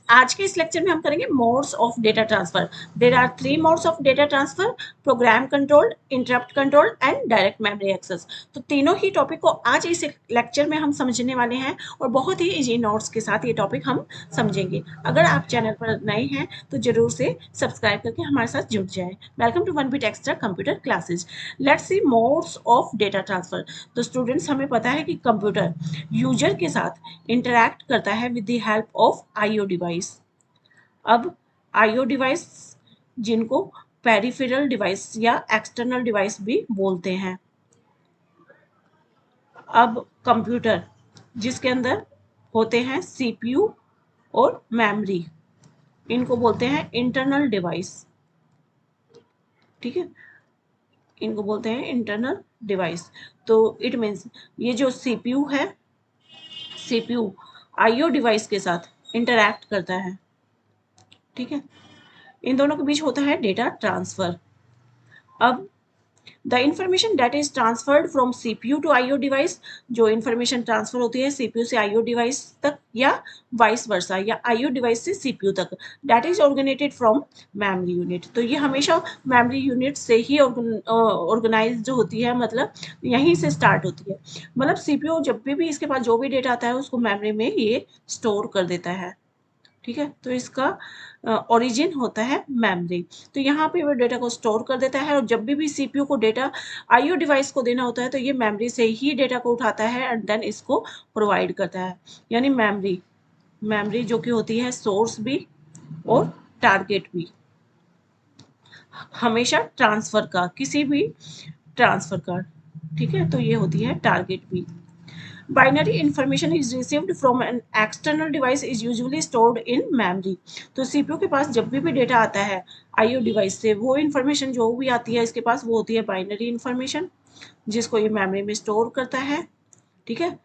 आज के इस लेक्चर में हम करेंगे modes of data transfer. There are 3 modes of data transfer: program controlled, interrupt controlled and direct memory access. तो तीनों ही टॉपिक को आज इस लेक्चर में हम समझने वाले हैं और बहुत ही इजी नोट्स के साथ ये टॉपिक हम समझेंगे। अगर आप चैनल पर नए हैं तो जरूर से सब्सक्राइब करके हमारे साथ जुड़ जाए। Welcome to one bit extra computer classes. Let's see modes of data transfer. तो स्टूडेंट्स, हमें पता है कि कंप्यूटर यूजर के साथ इंटरैक्ट करता है with the help of IO device. अब आईओ डिवाइस जिनको पेरिफेरल डिवाइस या एक्सटर्नल डिवाइस भी बोलते हैं। अब कंप्यूटर जिसके अंदर होते हैं सीपीयू और मेमोरी, इनको बोलते हैं इंटरनल डिवाइस। ठीक है, इनको बोलते हैं इंटरनल डिवाइस। तो इट मीन्स ये जो सीपीयू है, सीपीयू आईओ डिवाइस के साथ इंटरैक्ट करता है। ठीक है, इन दोनों के बीच होता है डेटा ट्रांसफर। अब the information that is transferred from CPU to IO device, जो इंफॉर्मेशन ट्रांसफर होती है सीपीयू से आईओ डिवाइस तक या वाइस वर्सा, या आईओ डिवाइस से सीपीयू तक, that is organised from memory unit. तो ये हमेशा मेमोरी यूनिट से ही ऑर्गेनाइज होती है, मतलब यहीं से स्टार्ट होती है। मतलब सीपीयू जब भी इसके पास जो भी डेटा आता है उसको मेमोरी में ये स्टोर कर देता है। ठीक है, तो इसका ओरिजिन होता है मेमोरी। तो यहाँ पे वो डेटा को स्टोर कर देता है और जब भी सीपीयू को डेटा आईओ डिवाइस को देना होता है तो ये मेमोरी से ही डेटा को उठाता है एंड देन इसको प्रोवाइड करता है। यानी मेमोरी मेमोरी जो कि होती है सोर्स भी और टारगेट भी, हमेशा ट्रांसफर का, किसी भी ट्रांसफर का। ठीक है, तो ये होती है टारगेट भी। Binary information is received from an external device is usually stored in memory। तो सीपीयू के पास जब भी डेटा आता है आईओ डिवाइस से, वो इंफॉर्मेशन जो भी आती है इसके पास वो होती है बाइनरी इंफॉर्मेशन, जिसको ये मेमोरी में स्टोर करता है। ठीक है,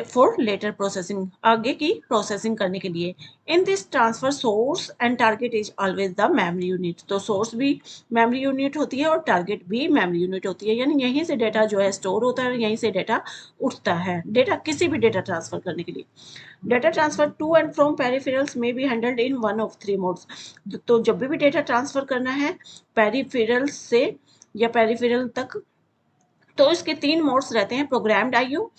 फॉर लेटर प्रोसेसिंग, आगे की प्रोसेसिंग करने के लिए। In this transfer source and target is always the memory unit. तो सोर्स भी मेमोरी यूनिट होती है और टारगेट भी मेमोरी यूनिट होती है, यानी यहीं से डेटा जो है स्टोर होता है और यहीं से डेटा उठता है, डेटा किसी भी डेटा ट्रांसफर करने के लिए। Data transfer to and from peripherals में be handled in one of three modes. तो जब भी डेटा ट्रांसफर करना है पेरिफेरल्स से या पेरिफेरल तक, तो इसके 3 मोड्स रहते हैं: programmed IO,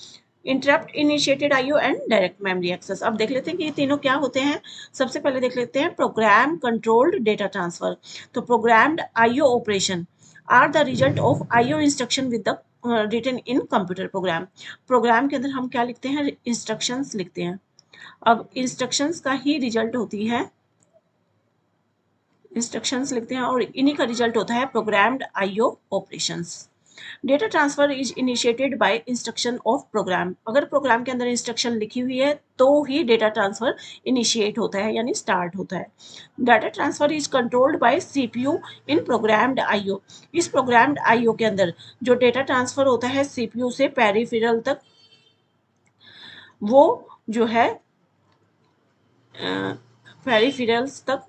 interrupt initiated IO and direct memory access. अब देख लेते हैं कि ये तीनों क्या होते हैं। सबसे पहले देख लेते हैं प्रोग्राम कंट्रोल्ड डेटा ट्रांसफर। तो programmed IO operation are the result of IO instruction with the written in computer program. Program के अंदर हम क्या लिखते हैं? इंस्ट्रक्शंस लिखते हैं। अब इंस्ट्रक्शंस का ही रिजल्ट होती है, इंस्ट्रक्शंस लिखते हैं और इन्हीं का रिजल्ट होता है programmed IO operations. Data transfer is initiated by instruction of program. अगर प्रोग्राम के अंदर इंस्ट्रक्शन लिखी हुई है तो ही डेटा ट्रांसफर इनिशिएट होता है, यानी स्टार्ट होता है। Data transfer is controlled by CPU in programmed IO. इस प्रोग्राम्ड आईओ के अंदर जो डेटा ट्रांसफर होता है सीपीयू से पेरिफेरल तक, वो जो है पेरिफेरल्स तक,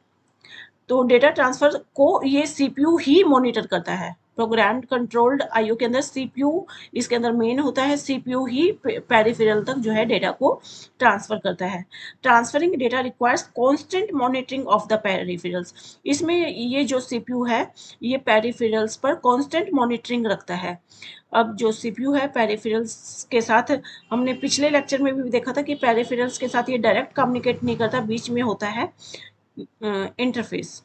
तो डेटा ट्रांसफर को ये सीपीयू ही मॉनिटर करता है। प्रोग्राम कंट्रोल्ड आईओ के अंदर सीपीयू, इसके अंदर मेन होता है सीपीयू ही पेरिफेरल तक जो है डेटा को ट्रांसफर करता है। Transferring data requires constant monitoring of the peripherals. इसमें ये जो सीपीयू है ये पेरिफेरल्स पर कांस्टेंट मॉनिटरिंग रखता है। अब जो सीपीयू है पेरिफेरल्स के साथ, हमने पिछले लेक्चर में भी देखा था कि पेरिफेरल्स के साथ ये डायरेक्ट कम्युनिकेट नहीं करता, बीच में होता है इंटरफेस।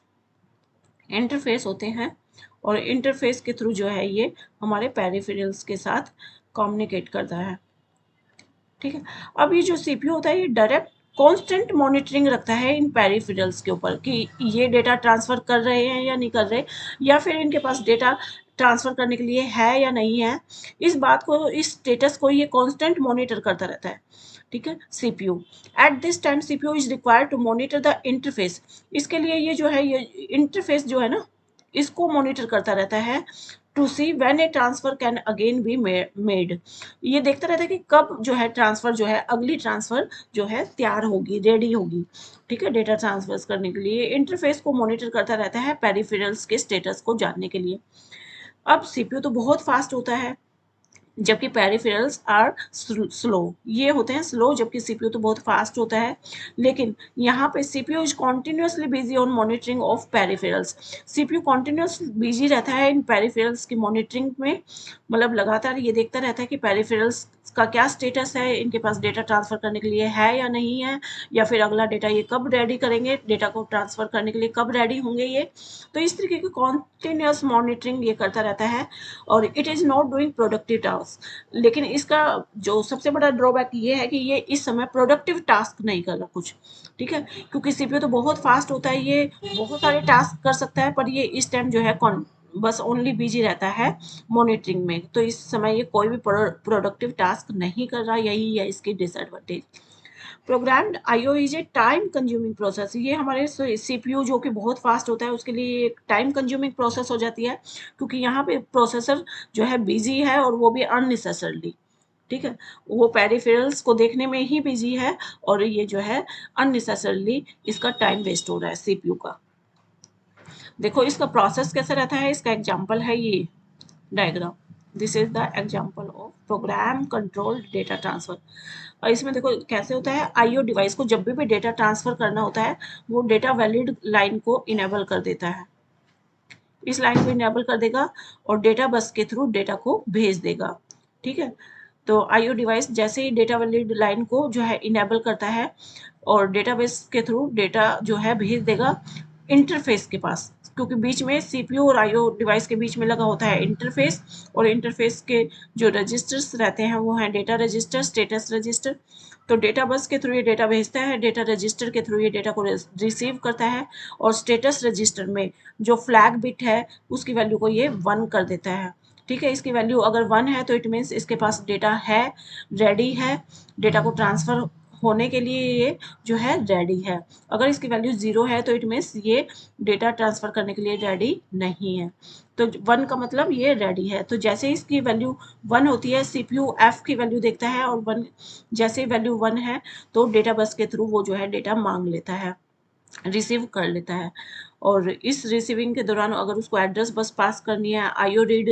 इंटरफेस होते हैं और इंटरफेस के थ्रू जो है ये हमारे पेरिफेरल्स के साथ कम्युनिकेट करता है। ठीक है, अब ये जो सीपीयू होता है ये डायरेक्ट कांस्टेंट मॉनिटरिंग रखता है इन पेरिफेरल्स के ऊपर कि ये डेटा ट्रांसफर कर रहे हैं या नहीं कर रहे, या फिर इनके पास डेटा ट्रांसफर करने के लिए है या नहीं है। इस बात को, इस स्टेटस को ये कांस्टेंट मॉनिटर करता रहता है। ठीक है, CPU at this time CPU is required to monitor the interface. इसके लिए ये जो है, ये इंटरफेस जो है ना, इसको मॉनिटर करता रहता है to see when a transfer can again be made. ये देखता रहता है कि कब जो है ट्रांसफर जो है, अगली ट्रांसफर जो है तैयार होगी, रेडी होगी। ठीक है, डेटा ट्रांसफर करने के लिए इंटरफेस को मॉनिटर करता रहता है पेरिफेरल्स के स्टेटस को जानने के लिए। अब सीपीयू तो बहुत फास्ट होता है, जबकि पेरिफेरल्स आर स्लो, ये होते हैं स्लो, जबकि सीपीयू तो बहुत फास्ट होता है। लेकिन यहाँ पे CPU is continuously busy on monitoring of peripherals. CPU continuous busy रहता है इन पेरिफेरल्स की मॉनिटरिंग में, मतलब लगातार ये देखता रहता है कि पेरिफेरल्स का क्या स्टेटस है, इनके पास डेटा ट्रांसफर करने के लिए है या नहीं है, या फिर अगला डेटा ये कब रेडी करेंगे, डेटा को ट्रांसफर करने के लिए कब रेडी होंगे ये। तो इस तरीके की कॉन्टिन्यूस मॉनिटरिंग ये करता रहता है, और it is not doing productive task. लेकिन इसका जो सबसे बड़ा ड्रॉबैक ये है कि ये इस समय प्रोडक्टिव टास्क नहीं कर रहा कुछ, ठीक है, क्योंकि सीपीयू तो बहुत फास्ट होता है, ये बहुत सारे टास्क कर सकता है, पर ये इस टाइम जो है बस ओनली बिजी रहता है मॉनिटरिंग में। तो इस समय ये कोई भी प्रोडक्टिव टास्क नहीं कर रहा, यही है इसकी disadvantage. Programmed IO is a time consuming process. ये हमारे सीपीयू जो कि बहुत फास्ट होता है उसके लिए एक टाइम कंज्यूमिंग प्रोसेस हो जाती है, क्योंकि यहाँ पे प्रोसेसर जो है बिजी है, और वो भी अननेसेसरली, ठीक है, वो पेरिफेरल्स को देखने में ही बिजी है, और ये जो है अननेसेसरली इसका टाइम वेस्ट हो रहा है सीपीयू का। देखो इसका प्रोसेस कैसे रहता है, इसका एग्जांपल है ये diagram. This is the example of program controlled data transfer. और इसमें देखो कैसे होता है, आईओ डिवाइस को जब भी डेटा ट्रांसफर करना होता है, वो डेटा वैलिड लाइन को इनेबल कर देता है, इस लाइन को इनेबल कर देगा, और डेटा बस के थ्रू डेटा को भेज देगा, ठीक है। तो आईओ डिवाइस जैसे ही डेटा वैलिड लाइन को जो है इनेबल करता है, और डेटाबेस के थ्रू डेटा जो है भेज देगा इंटरफेस के पास, क्योंकि बीच में सीपीयू और आईओ डिवाइस के बीच में लगा होता है इंटरफेस, और इंटरफेस के जो रजिस्टर्स रहते हैं वो हैं डेटा रजिस्टर, स्टेटस रजिस्टर। तो डेटा बस के थ्रू ये डेटा भेजता है, डेटा रजिस्टर के थ्रू ये डेटा को रिसीव करता है, और स्टेटस रजिस्टर में जो फ्लैग बिट है उसकी वैल्यू को ये 1 कर देता है, ठीक है। इसकी वैल्यू अगर 1 है तो इट मीन्स इसके पास डेटा है, रेडी है, डेटा को ट्रांसफर होने के लिए ये जो है रेडी है। अगर इसकी वैल्यू 0 है तो इट मीन्स ये डेटा ट्रांसफर करने के लिए रेडी नहीं है। तो 1 का मतलब ये रेडी है। तो जैसे इसकी वैल्यू 1 होती है, सीपीयू एफ की वैल्यू देखता है, और 1 जैसे वैल्यू 1 है तो डेटा बस के थ्रू वो जो है डेटा मांग लेता है, रिसीव कर लेता है। और इस रिसीविंग के दौरान अगर उसको एड्रेस बस पास करनी है, आईओ रीड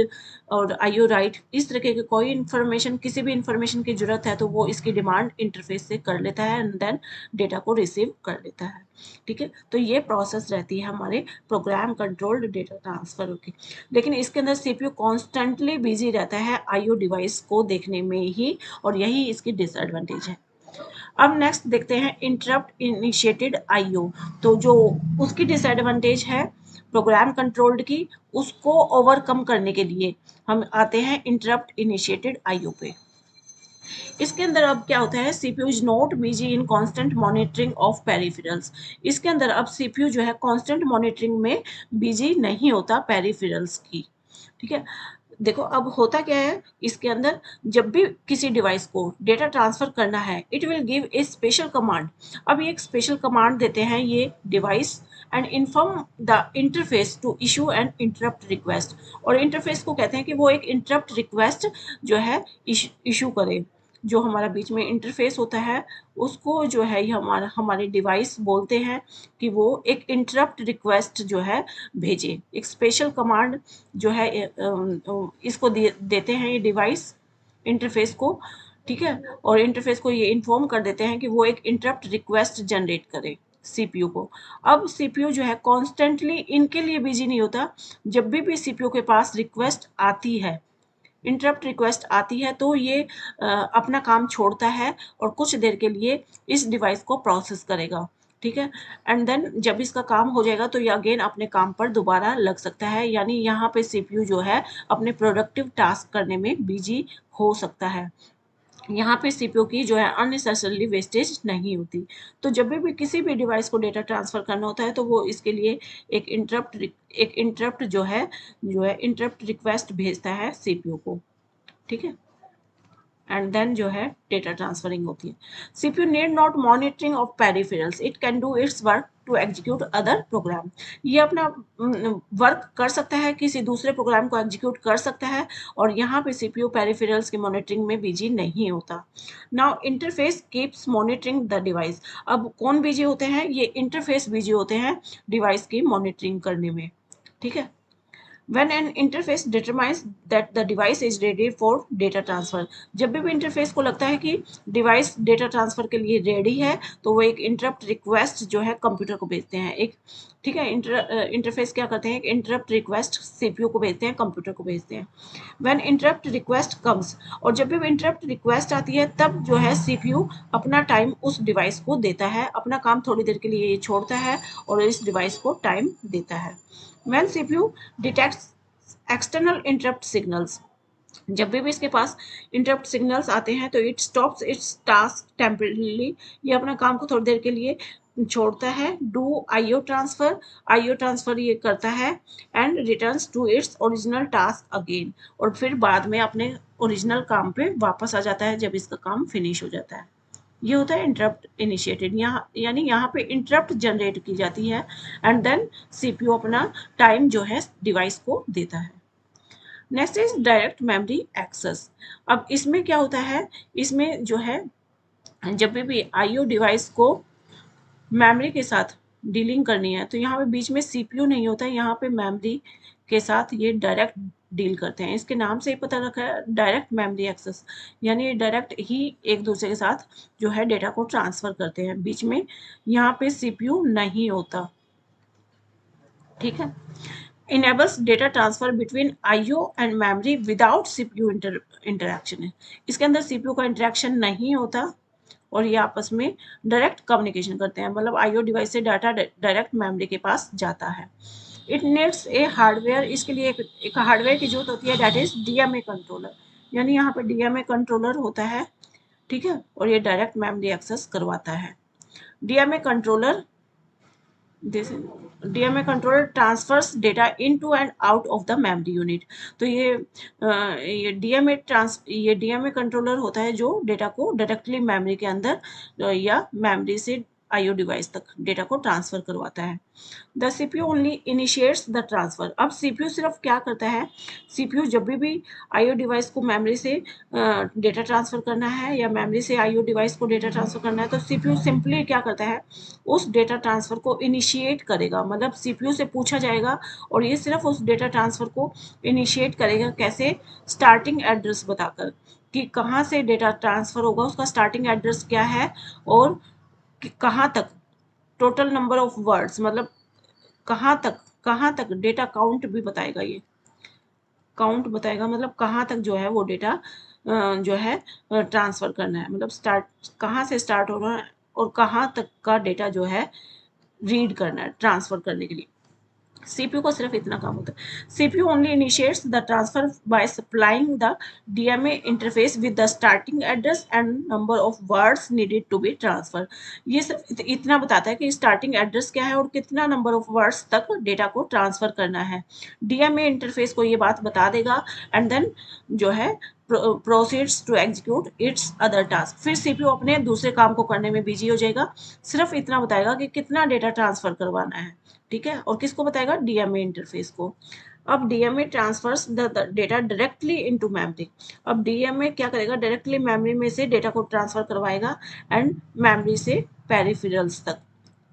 और आईओ राइट, इस तरीके की कोई इन्फॉर्मेशन, किसी भी इन्फॉर्मेशन की जरूरत है, तो वो इसकी डिमांड इंटरफेस से कर लेता है, एंड देन डेटा को रिसीव कर लेता है, ठीक है। तो ये प्रोसेस रहती है हमारे प्रोग्राम कंट्रोल्ड डेटा ट्रांसफर की। लेकिन इसके अंदर सीपीयू कॉन्स्टेंटली बिजी रहता है आईओ डिवाइस को देखने में ही, और यही इसकी डिसएडवांटेज है। अब नेक्स्ट देखते हैं इंटरप्ट इनिशिएटेड आईओ। तो जो उसकी डिसएडवांटेज है प्रोग्राम कंट्रोल्ड की, उसको ओवरकम करने के लिए हम आते हैं इंटरप्ट इनिशिएटेड आईओ पे। इसके अंदर अब क्या होता है, CPU is not busy in constant monitoring of peripherals. इसके अंदर अब सीपीयू जो है कांस्टेंट मॉनिटरिंग में बिजी नहीं होता पेरिफेरल्स की, ठीक है। देखो अब होता क्या है इसके अंदर, जब भी किसी डिवाइस को डेटा ट्रांसफर करना है, it will give a special command. अब ये एक स्पेशल कमांड देते हैं ये device, and inform the interface to issue an interrupt request. और इंटरफेस को कहते हैं कि वो एक इंटरप्ट रिक्वेस्ट जो है इशू करे। जो हमारा बीच में इंटरफेस होता है उसको जो है ये हमारे डिवाइस बोलते हैं कि वो एक इंटरप्ट रिक्वेस्ट जो है भेजे, एक स्पेशल कमांड जो है इसको देते हैं ये डिवाइस इंटरफेस को, ठीक है। और इंटरफेस को ये इन्फॉर्म कर देते हैं कि वो एक इंटरप्ट रिक्वेस्ट जनरेट करे सीपीयू को। अब सीपीयू जो है कॉन्स्टेंटली इनके लिए बिजी नहीं होता, जब भी सीपीयू के पास रिक्वेस्ट आती है, इंटरप्ट रिक्वेस्ट आती है, तो ये अपना काम छोड़ता है और कुछ देर के लिए इस डिवाइस को प्रोसेस करेगा, ठीक है। एंड देन जब इसका काम हो जाएगा तो ये अगेन अपने काम पर दोबारा लग सकता है, यानी यहाँ पे सीपीयू जो है अपने प्रोडक्टिव टास्क करने में बिजी हो सकता है। यहाँ पे सीपीयू की जो है अननेसेसरली वेस्टेज नहीं होती। तो जब भी किसी भी डिवाइस को डेटा ट्रांसफर करना होता है तो वो इसके लिए एक इंटरप्ट जो है इंटरप्ट रिक्वेस्ट भेजता है सीपीयू को, ठीक है। एंड देन जो है डेटा ट्रांसफरिंग होती है। CPU need not monitoring of peripherals, it can do its work to execute other program. ये अपना वर्क कर सकता है, किसी दूसरे प्रोग्राम को एग्जीक्यूट कर सकता है, और यहाँ पे सीपीयू पेरिफेरल्स की मॉनिटरिंग में बिजी नहीं होता। Now interface keeps monitoring the device. अब कौन बिजी होते हैं, ये इंटरफेस बिजी होते हैं डिवाइस की मॉनिटरिंग करने में, ठीक है। When an interface determines that the device is ready for data transfer, जब भी इंटरफेस को लगता है कि डिवाइस डेटा ट्रांसफर के लिए रेडी है, तो वो एक इंटरप्ट रिक्वेस्ट जो है कंप्यूटर को भेजते हैं। एक ठीक है, इंटरफेस क्या करते हैं, एक इंटरप्ट रिक्वेस्ट सीपीयू को भेजते हैं, कंप्यूटर को भेजते हैं। व्हेन इंटरप्ट रिक्वेस्ट कम्स, और जब भी इंटरप्ट रिक्वेस्ट आती है तब जो है सीपीयू अपना टाइम उस डिवाइस को देता है, अपना काम थोड़ी देर के लिए ये छोड़ता है और इस डिवाइस को टाइम देता है। When CPU detects external interrupt signals, जब भी इसके पास इंटरप्ट सिग्नल्स आते हैं तो it stops it's task temporarily, ये अपना काम को थोड़ी देर के लिए छोड़ता है। डू आईओ ट्रांसफर ये करता है and returns to its original task again, और फिर बाद में अपने ओरिजिनल काम पे वापस आ जाता है जब इसका काम फिनिश हो जाता है। ये होता है इंटरप्ट इनिशिएटेड, यहाँ यानी यहाँ पे इंटरप्ट जनरेट की जाती है एंड देन सीपीयू अपना टाइम जो है डिवाइस को देता है। Next is direct memory access. अब इसमें क्या होता है, इसमें जो है जब भी आईओ डिवाइस को मेमोरी के साथ डीलिंग करनी है तो यहाँ पे बीच में सीपीयू नहीं होता है, यहाँ पे मेमोरी के साथ ये डायरेक्ट डील करते हैं। इसके नाम से ही पता रखा है डायरेक्ट मेमोरी एक्सेस, यानी डायरेक्ट ही एक दूसरे के साथ जो है डेटा को ट्रांसफर करते हैं, बीच में यहाँ पे सीपीयू नहीं होता। ठीक है, enables data transfer between IO and memory without CPU interaction है। इसके अंदर CPU का इंटरेक्शन नहीं होता और ये आपस में डायरेक्ट कम्युनिकेशन करते हैं, मतलब IO डिवाइस से डाटा डायरेक्ट मेमोरी के पास जाता है। इट नीड्स ए हार्डवेयर, इसके लिए एक हार्डवेयर की जरूरत होती है, दैट इज डीएमए कंट्रोलर, यानी यहाँ पे डीएमए कंट्रोलर होता है। ठीक है, और ये डायरेक्ट मेमोरी एक्सेस करवाता है। DMA controller this DMA controller transfers data into and out of the memory unit. तो ये डीएमए कंट्रोलर होता है जो डेटा को डायरेक्टली मेमोरी के अंदर या मेमोरी से आईओ डिवाइस तक डेटा को ट्रांसफर करवाता है। The CPU only initiates the transfer. अब सीपीयू सिर्फ क्या करता है, सीपीयू जब भी आईओ डिवाइस को मेमोरी से डेटा ट्रांसफर करना है या मेमोरी से आईओ डिवाइस को डेटा ट्रांसफर करना है तो सीपीयू सिंपली क्या करता है, उस डेटा ट्रांसफर को इनिशिएट करेगा, मतलब सीपीयू से पूछा जाएगा और ये सिर्फ उस डेटा ट्रांसफर को इनिशिएट करेगा। कैसे, स्टार्टिंग एड्रेस बताकर कि कहाँ से डेटा ट्रांसफर होगा, उसका स्टार्टिंग एड्रेस क्या है और कहाँ तक, टोटल नंबर ऑफ वर्ड्स, मतलब कहाँ तक डेटा काउंट भी बताएगा, ये काउंट बताएगा, मतलब कहाँ तक जो है वो डेटा जो है ट्रांसफर करना है, मतलब स्टार्ट कहाँ से स्टार्ट हो रहा है और कहाँ तक का डेटा जो है रीड करना है ट्रांसफर करने के लिए। सीपीयू को सिर्फ इतना काम होता है। CPU only initiates the transfer by supplying the DMA interface with the starting address and number of words needed to be transfer. ये सिर्फ इतना बताता है कि स्टार्टिंग एड्रेस क्या है और कितना नंबर ऑफ वर्ड्स तक डेटा को ट्रांसफर करना है। डीएमए इंटरफेस को ये बात बता देगा एंड देन जो है proceeds to execute its other task. फिर सीपीयू अपने दूसरे काम को करने में बिजी हो जाएगा, सिर्फ इतना बताएगा कि कितना डेटा ट्रांसफर करवाना है। ठीक है, और किसको बताएगा, डीएमए इंटरफेस को। अब DMA transverse the data directly into memory. अब डीएमए क्या करेगा, डायरेक्टली मेमोरी में से डेटा को ट्रांसफर करवाएगा एंड मेमोरी से पेरिफेरल्स तक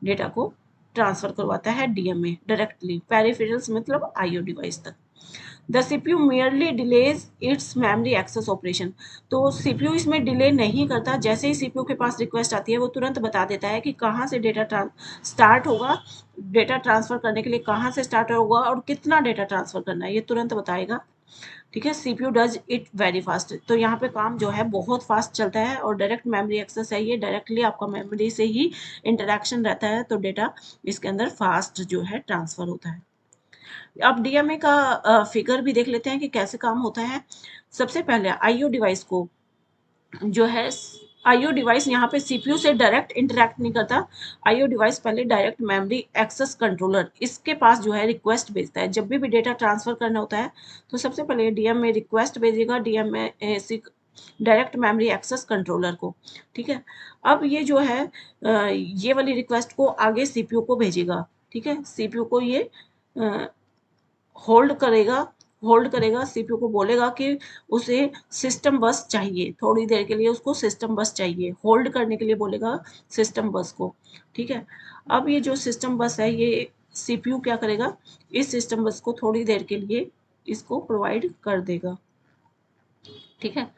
डेटा को ट्रांसफर करवाता है डीएमए डायरेक्टली, पेरिफेरल्स मतलब आईओ डिवाइस तक। The CPU merely delays its memory access operation. तो सीपीयू इसमें डिले नहीं करता, जैसे ही सीपीयू के पास रिक्वेस्ट आती है वो तुरंत बता देता है कि कहाँ से डेटा स्टार्ट होगा, डेटा ट्रांसफर करने के लिए कहाँ से स्टार्ट होगा और कितना डेटा ट्रांसफर करना है, ये तुरंत बताएगा। ठीक है, CPU does it very fast. तो यहाँ पे काम जो है बहुत फास्ट चलता है और डायरेक्ट मेमोरी एक्सेस है, ये डायरेक्टली आपका मेमोरी से ही इंटरेक्शन रहता है, तो डेटा इसके अंदर फास्ट जो है ट्रांसफर होता है। अब डीएमए का फिगर भी देख लेते हैं कि कैसे काम होता है। सबसे पहले आईओ डिवाइस को जो है, आईओ डिवाइस यहाँ पे सीपीयू से डायरेक्ट इंटरेक्ट नहीं करता। आईओ डिवाइस पहले डायरेक्ट मेमोरी एक्सेस कंट्रोलर इसके पास जो है रिक्वेस्ट भेजता है। जब भी डेटा ट्रांसफर करना होता है तो सबसे पहले डीएमए रिक्वेस्ट भेजेगा DMA direct memory access controller को। ठीक है, अब ये जो है ये वाली रिक्वेस्ट को आगे सीपीयू को भेजेगा। ठीक है, सीपीयू को ये होल्ड करेगा, सीपीयू को बोलेगा कि उसे सिस्टम बस चाहिए, थोड़ी देर के लिए उसको सिस्टम बस चाहिए, होल्ड करने के लिए बोलेगा सिस्टम बस को। ठीक है, अब ये जो सिस्टम बस है ये CPU क्या करेगा, इस सिस्टम बस को थोड़ी देर के लिए इसको प्रोवाइड कर देगा, ठीक है।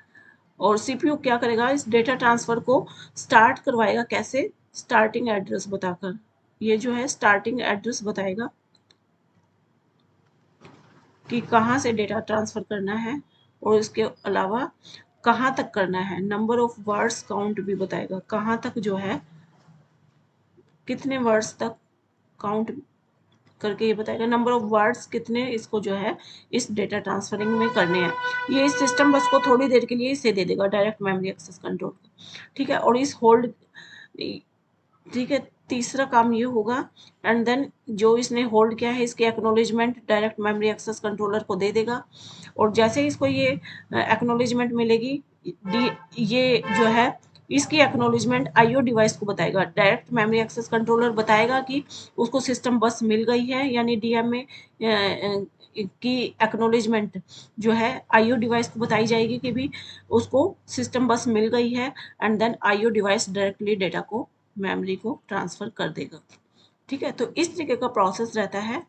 और CPU क्या करेगा, इस डेटा ट्रांसफर को स्टार्ट करवाएगा, कैसे, स्टार्टिंग एड्रेस बताकर। ये जो है स्टार्टिंग एड्रेस बताएगा कि कहाँ से डेटा ट्रांसफर करना है, और इसके अलावा कहाँ तक करना है। नंबर ऑफ वर्ड्स काउंट भी बताएगा, कहाँ तक जो है, कितने वर्ड्स तक काउंट करके ये बताएगा। नंबर ऑफ वर्ड्स कितने इसको जो है इस डेटा ट्रांसफरिंग में करने हैं। ये इस सिस्टम बस को थोड़ी देर के लिए इसे दे देगा, डायरेक्ट मेमोरी एक्सेस कंट्रोल, ठीक है। और इस होल्ड, ठीक है, तीसरा काम ये होगा, एंड देन जो इसने होल्ड किया है इसके acknowledgement direct memory access controller को दे देगा। और जैसे इसको ये एक्नॉलेजमेंट मिलेगी, ये जो है इसकी एक्नॉलेजमेंट आईओ डिवाइस को बताएगा। डायरेक्ट मेमोरी एक्सेस कंट्रोलर बताएगा कि उसको सिस्टम बस मिल गई है, यानी डीएमए की एक्नॉलेजमेंट जो है आईओ डिवाइस को बताई जाएगी कि भी उसको सिस्टम बस मिल गई है, and then IO device directly data को मेमोरी को ट्रांसफर कर देगा, ठीक है। तो इस तरीके का प्रोसेस रहता है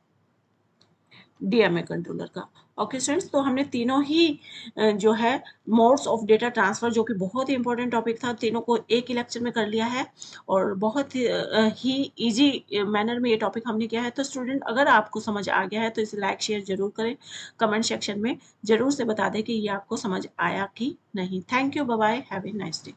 डीएमए कंट्रोलर का। ओके स्टूडेंट्स, तो हमने तीनों ही जो है मोड्स ऑफ डेटा ट्रांसफर, जो कि बहुत ही इंपॉर्टेंट टॉपिक था, तीनों को एक ही लेक्चर में कर लिया है, और बहुत ही इजी मैनर में ये टॉपिक हमने किया है। तो स्टूडेंट, अगर आपको समझ आ गया है तो इसे लाइक शेयर जरूर करें, कमेंट सेक्शन में जरूर से बता दें कि ये आपको समझ आया कि नहीं। Thank you, bye bye, have a nice day.